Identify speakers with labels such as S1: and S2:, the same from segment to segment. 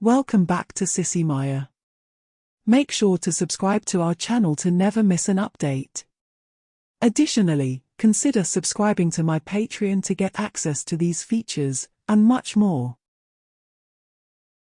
S1: Welcome back to Sissy Maya. Make sure to subscribe to our channel to never miss an update. Additionally, consider subscribing to my Patreon to get access to these features, and much more.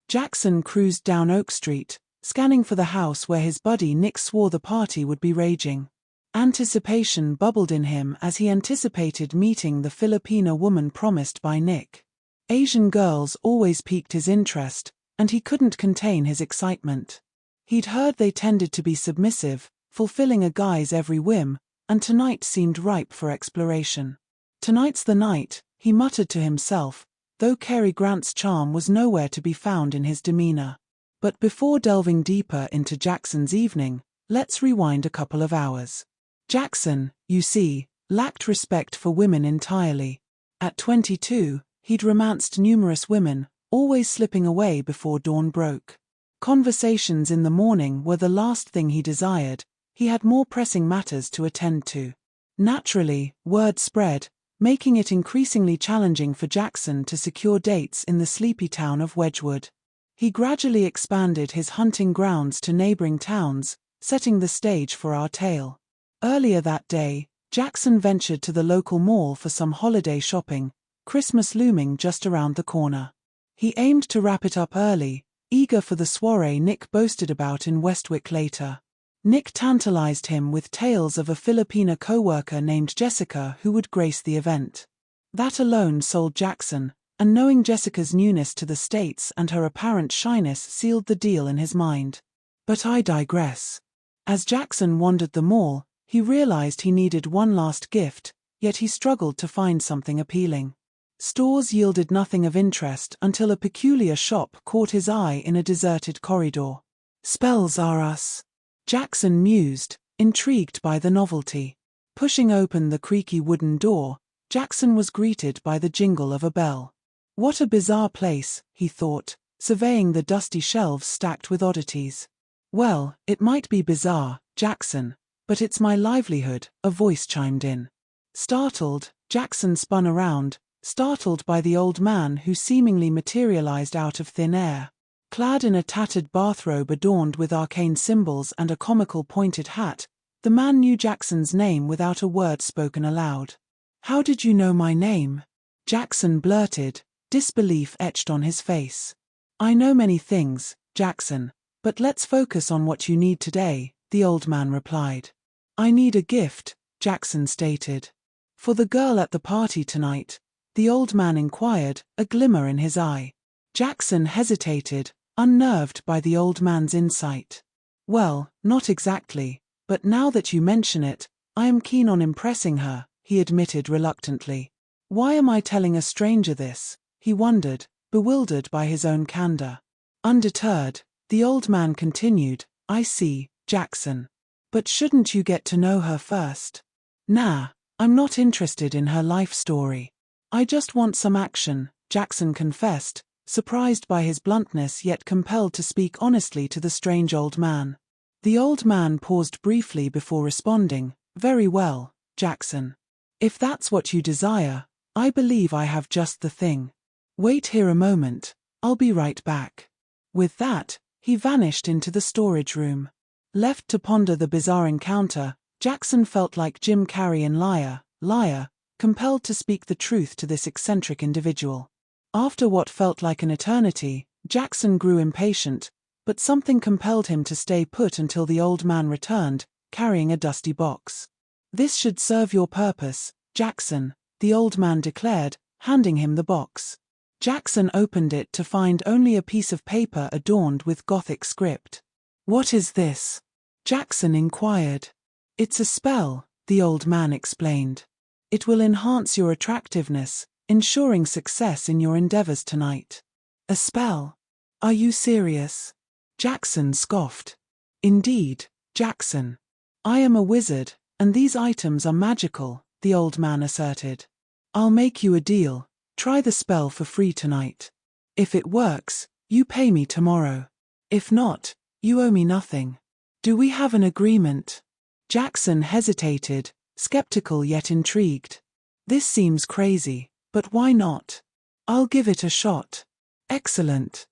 S2: Jackson cruised down Oak Street, scanning for the house where his buddy Nick swore the party would be raging. Anticipation bubbled in him as he anticipated meeting the Filipina woman promised by Nick. Asian girls always piqued his interest, and he couldn't contain his excitement. He'd heard they tended to be submissive, fulfilling a guy's every whim, and tonight seemed ripe for exploration. Tonight's the night, he muttered to himself, though Cary Grant's charm was nowhere to be found in his demeanor. But before delving deeper into Jackson's evening, let's rewind a couple of hours. Jackson, you see, lacked respect for women entirely. At 22, he'd romanced numerous women, always slipping away before dawn broke. Conversations in the morning were the last thing he desired. He had more pressing matters to attend to. Naturally, word spread, making it increasingly challenging for Jackson to secure dates in the sleepy town of Wedgwood. He gradually expanded his hunting grounds to neighboring towns, setting the stage for our tale. Earlier that day, Jackson ventured to the local mall for some holiday shopping, Christmas looming just around the corner. He aimed to wrap it up early, eager for the soiree Nick boasted about in Westwick later. Nick tantalized him with tales of a Filipina co-worker named Jessica who would grace the event. That alone sold Jackson, and knowing Jessica's newness to the States and her apparent shyness sealed the deal in his mind. But I digress. As Jackson wandered the mall, he realized he needed one last gift, yet he struggled to find something appealing. Stores yielded nothing of interest until a peculiar shop caught his eye in a deserted corridor. Spells are us, Jackson mused, intrigued by the novelty. Pushing open the creaky wooden door, Jackson was greeted by the jingle of a bell. What a bizarre place, he thought, surveying the dusty shelves stacked with oddities. Well, it might be bizarre, Jackson, but it's my livelihood, a voice chimed in. Startled, Jackson spun around, startled by the old man who seemingly materialized out of thin air. Clad in a tattered bathrobe adorned with arcane symbols and a comical pointed hat, the man knew Jackson's name without a word spoken aloud. "How did you know my name?" Jackson blurted, disbelief etched on his face. "I know many things, Jackson, but let's focus on what you need today," the old man replied. "I need a gift," Jackson stated. "For the girl at the party tonight?" the old man inquired, a glimmer in his eye. Jackson hesitated, unnerved by the old man's insight. "Well, not exactly, but now that you mention it, I am keen on impressing her," he admitted reluctantly. "Why am I telling a stranger this?" he wondered, bewildered by his own candor. Undeterred, the old man continued, "I see, Jackson. But shouldn't you get to know her first?" "Nah, I'm not interested in her life story. I just want some action," Jackson confessed, surprised by his bluntness yet compelled to speak honestly to the strange old man. The old man paused briefly before responding, "Very well, Jackson. If that's what you desire, I believe I have just the thing. Wait here a moment, I'll be right back." With that, he vanished into the storage room. Left to ponder the bizarre encounter, Jackson felt like Jim Carrey in Liar, compelled to speak the truth to this eccentric individual. After what felt like an eternity, Jackson grew impatient, but something compelled him to stay put until the old man returned, carrying a dusty box. "This should serve your purpose, Jackson," the old man declared, handing him the box. Jackson opened it to find only a piece of paper adorned with Gothic script. "What is this?" Jackson inquired. "It's a spell," the old man explained. "It will enhance your attractiveness, ensuring success in your endeavors tonight." "A spell? Are you serious?" Jackson scoffed. "Indeed, Jackson. I am a wizard, and these items are magical," the old man asserted. "I'll make you a deal. Try the spell for free tonight. If it works, you pay me tomorrow. If not, you owe me nothing. Do we have an agreement?" Jackson hesitated, skeptical yet intrigued. "This seems crazy, but why not? I'll give it a shot." "Excellent.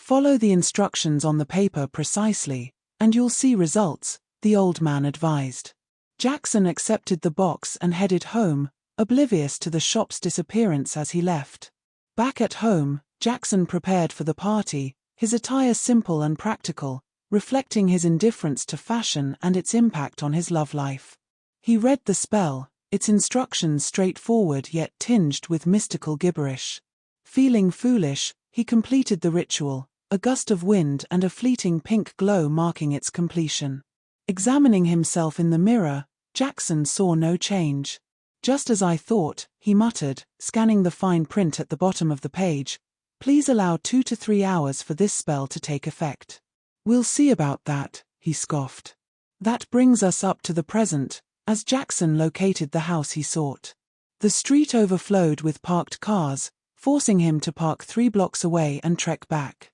S2: Follow the instructions on the paper precisely, and you'll see results, the old man advised. Jackson accepted the box and headed home, oblivious to the shop's disappearance as he left. Back at home, Jackson prepared for the party, his attire simple and practical, reflecting his indifference to fashion and its impact on his love life. He read the spell, its instructions straightforward yet tinged with mystical gibberish. Feeling foolish, he completed the ritual, a gust of wind and a fleeting pink glow marking its completion. Examining himself in the mirror, Jackson saw no change. "Just as I thought," he muttered, scanning the fine print at the bottom of the page. "Please allow 2 to 3 hours for this spell to take effect." "We'll see about that," he scoffed. That brings us up to the present, as Jackson located the house he sought. The street overflowed with parked cars, forcing him to park 3 blocks away and trek back.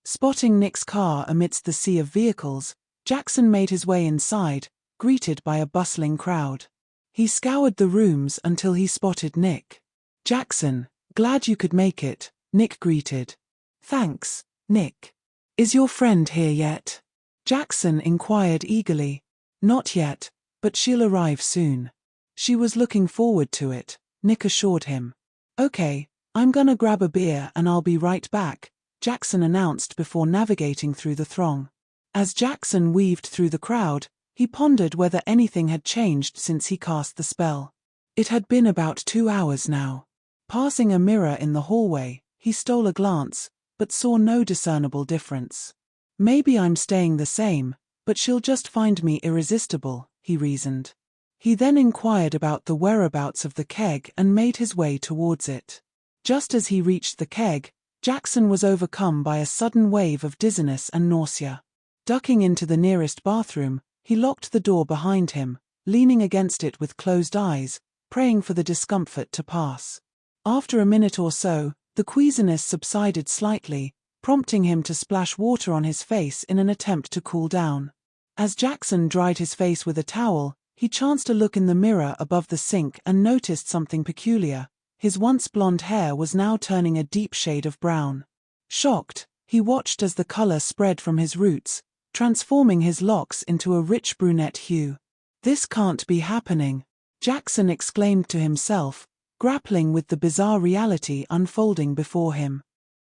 S2: Spotting Nick's car amidst the sea of vehicles, Jackson made his way inside, greeted by a bustling crowd. He scoured the rooms until he spotted Nick. "Jackson, glad you could make it," Nick greeted. "Thanks, Nick. Is your friend here yet?" Jackson inquired eagerly. "Not yet, but she'll arrive soon." "She was looking forward to it," Nick assured him. "Okay, I'm gonna grab a beer and I'll be right back," Jackson announced before navigating through the throng. As Jackson weaved through the crowd, he pondered whether anything had changed since he cast the spell. It had been about 2 hours now. Passing a mirror in the hallway, he stole a glance, but saw no discernible difference. "Maybe I'm staying the same, but she'll just find me irresistible," he reasoned. He then inquired about the whereabouts of the keg and made his way towards it. Just as he reached the keg, Jackson was overcome by a sudden wave of dizziness and nausea. Ducking into the nearest bathroom, he locked the door behind him, leaning against it with closed eyes, praying for the discomfort to pass. After a minute or so, the queasiness subsided slightly, prompting him to splash water on his face in an attempt to cool down. As Jackson dried his face with a towel, he chanced a look in the mirror above the sink and noticed something peculiar. His once blonde hair was now turning a deep shade of brown. Shocked, he watched as the color spread from his roots, transforming his locks into a rich brunette hue. "This can't be happening," Jackson exclaimed to himself, grappling with the bizarre reality unfolding before him.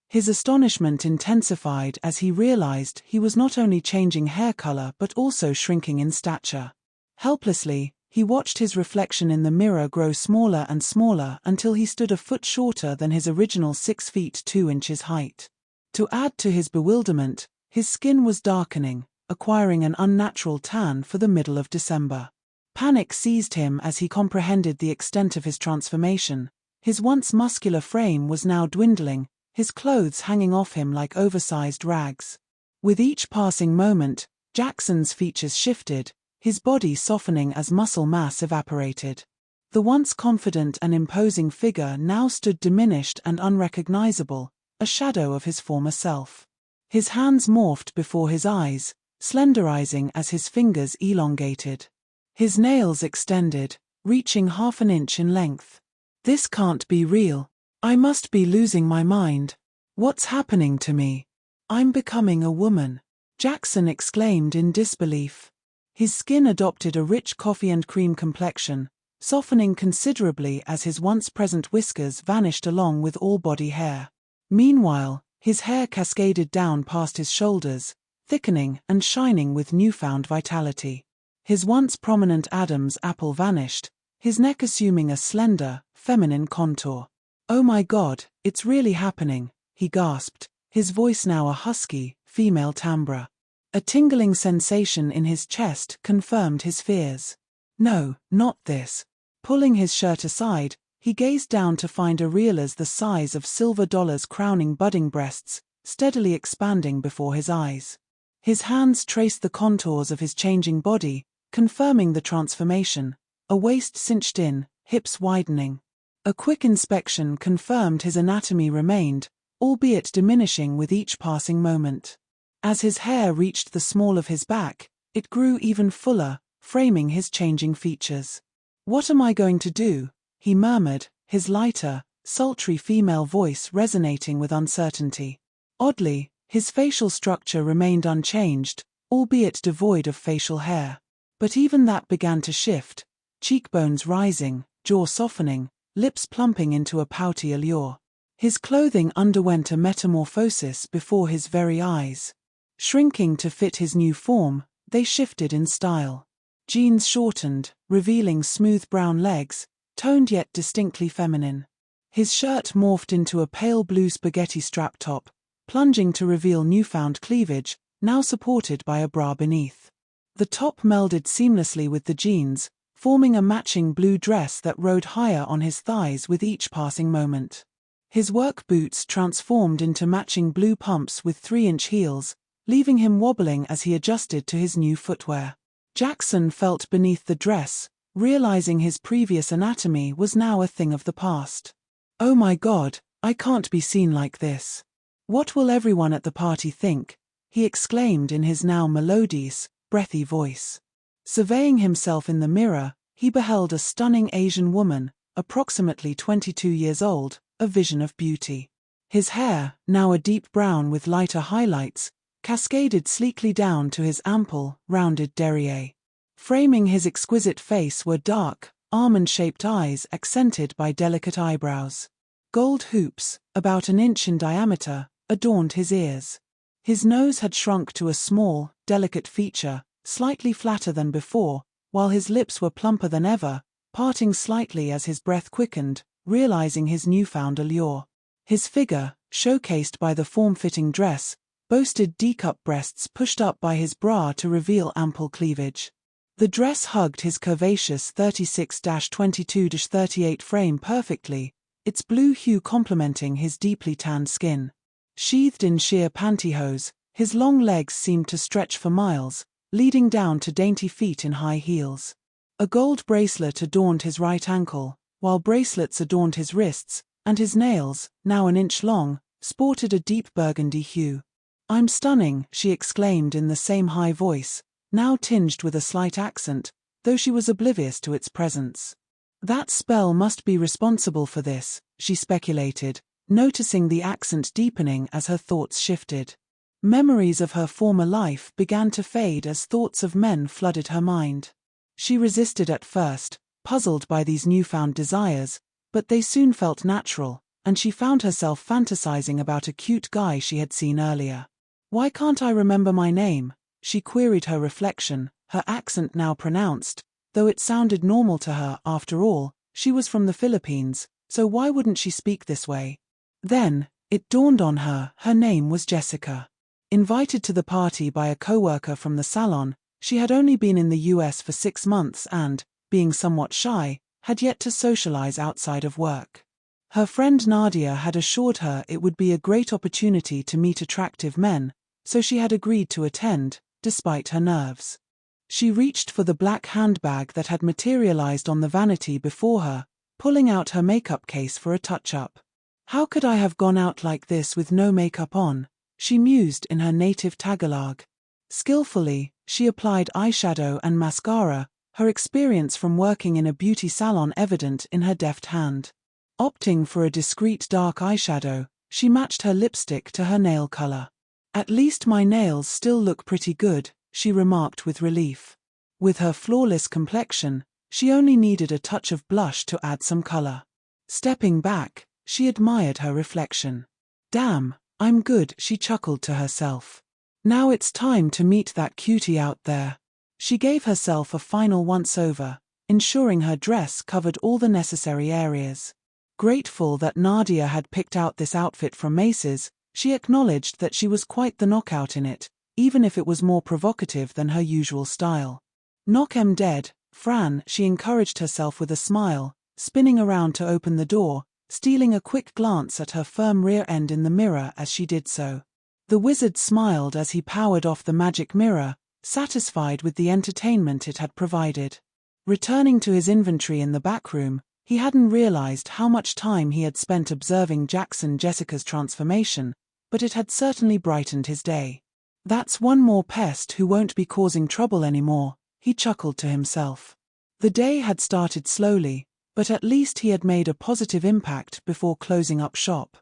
S2: His astonishment intensified as he realized he was not only changing hair color but also shrinking in stature. Helplessly, he watched his reflection in the mirror grow smaller and smaller until he stood a foot shorter than his original 6 feet 2 inches height. To add to his bewilderment, his skin was darkening, acquiring an unnatural tan for the middle of December. Panic seized him as he comprehended the extent of his transformation. His once muscular frame was now dwindling, his clothes hanging off him like oversized rags. With each passing moment, Jackson's features shifted, his body softening as muscle mass evaporated. The once confident and imposing figure now stood diminished and unrecognizable, a shadow of his former self. His hands morphed before his eyes, slenderizing as his fingers elongated. His nails extended, reaching 1/2 inch in length. "This can't be real. I must be losing my mind. What's happening to me? I'm becoming a woman," Jackson exclaimed in disbelief. His skin adopted a rich coffee and cream complexion, softening considerably as his once present whiskers vanished along with all body hair. Meanwhile, his hair cascaded down past his shoulders, thickening and shining with newfound vitality. His once prominent Adam's apple vanished, his neck assuming a slender, feminine contour. "Oh my God, it's really happening," he gasped, his voice now a husky, female timbre. A tingling sensation in his chest confirmed his fears. "No, not this." Pulling his shirt aside, he gazed down to find areolas the size of silver dollars crowning budding breasts, steadily expanding before his eyes. His hands traced the contours of his changing body, confirming the transformation, a waist cinched in, hips widening. A quick inspection confirmed his anatomy remained, albeit diminishing with each passing moment. As his hair reached the small of his back, it grew even fuller, framing his changing features. "What am I going to do?" he murmured, his lighter, sultry female voice resonating with uncertainty. Oddly, His facial structure remained unchanged, albeit devoid of facial hair. But even that began to shift, cheekbones rising, jaw softening, lips plumping into a pouty allure. His clothing underwent a metamorphosis before his very eyes. Shrinking to fit his new form, they shifted in style. Jeans shortened, revealing smooth brown legs, toned yet distinctly feminine. His shirt morphed into a pale blue spaghetti strap top, plunging to reveal newfound cleavage, now supported by a bra beneath. The top melded seamlessly with the jeans, forming a matching blue dress that rode higher on his thighs with each passing moment. His work boots transformed into matching blue pumps with 3-inch heels, leaving him wobbling as he adjusted to his new footwear. Jackson felt beneath the dress, realizing his previous anatomy was now a thing of the past. "Oh my God, I can't be seen like this. What will everyone at the party think?" he exclaimed in his now melodious, breathy voice. Surveying himself in the mirror, he beheld a stunning Asian woman, approximately 22 years old, a vision of beauty. His hair, now a deep brown with lighter highlights, cascaded sleekly down to his ample, rounded derriere. Framing his exquisite face were dark, almond-shaped eyes accented by delicate eyebrows. Gold hoops, about an inch in diameter, adorned his ears. His nose had shrunk to a small, delicate feature, slightly flatter than before, while his lips were plumper than ever, parting slightly as his breath quickened, realizing his newfound allure. His figure, showcased by the form-fitting dress, boasted D-cup breasts pushed up by his bra to reveal ample cleavage. The dress hugged his curvaceous 36-22-38 frame perfectly, its blue hue complementing his deeply tanned skin. Sheathed in sheer pantyhose, his long legs seemed to stretch for miles, leading down to dainty feet in high heels. A gold bracelet adorned his right ankle, while bracelets adorned his wrists, and his nails, now an inch long, sported a deep burgundy hue. "I'm stunning," she exclaimed in the same high voice, now tinged with a slight accent, though she was oblivious to its presence. "That spell must be responsible for this," she speculated, noticing the accent deepening as her thoughts shifted. Memories of her former life began to fade as thoughts of men flooded her mind. She resisted at first, puzzled by these newfound desires, but they soon felt natural, and she found herself fantasizing about a cute guy she had seen earlier. "Why can't I remember my name?" she queried her reflection, her accent now pronounced, though it sounded normal to her. After all, she was from the Philippines, so why wouldn't she speak this way? Then, it dawned on her, her name was Jessica. Invited to the party by a coworker from the salon, she had only been in the US for 6 months and, being somewhat shy, had yet to socialize outside of work. Her friend Nadia had assured her it would be a great opportunity to meet attractive men, so she had agreed to attend, despite her nerves. She reached for the black handbag that had materialized on the vanity before her, pulling out her makeup case for a touch-up. "How could I have gone out like this with no makeup on?" she mused in her native Tagalog. Skillfully, she applied eyeshadow and mascara, her experience from working in a beauty salon evident in her deft hand. Opting for a discreet dark eyeshadow, she matched her lipstick to her nail color. "At least my nails still look pretty good," she remarked with relief. With her flawless complexion, she only needed a touch of blush to add some color. Stepping back, she admired her reflection. "Damn, I'm good," she chuckled to herself. "Now it's time to meet that cutie out there." She gave herself a final once-over, ensuring her dress covered all the necessary areas. Grateful that Nadia had picked out this outfit from Macy's, she acknowledged that she was quite the knockout in it, even if it was more provocative than her usual style. "Knock 'em dead, Fran," she encouraged herself with a smile, spinning around to open the door, stealing a quick glance at her firm rear end in the mirror as she did so. The wizard smiled as he powered off the magic mirror, satisfied with the entertainment it had provided. Returning to his inventory in the back room, he hadn't realized how much time he had spent observing Jessica's transformation, but it had certainly brightened his day. "That's one more pest who won't be causing trouble anymore," he chuckled to himself. The day had started slowly, but at least he had made a positive impact before closing up shop.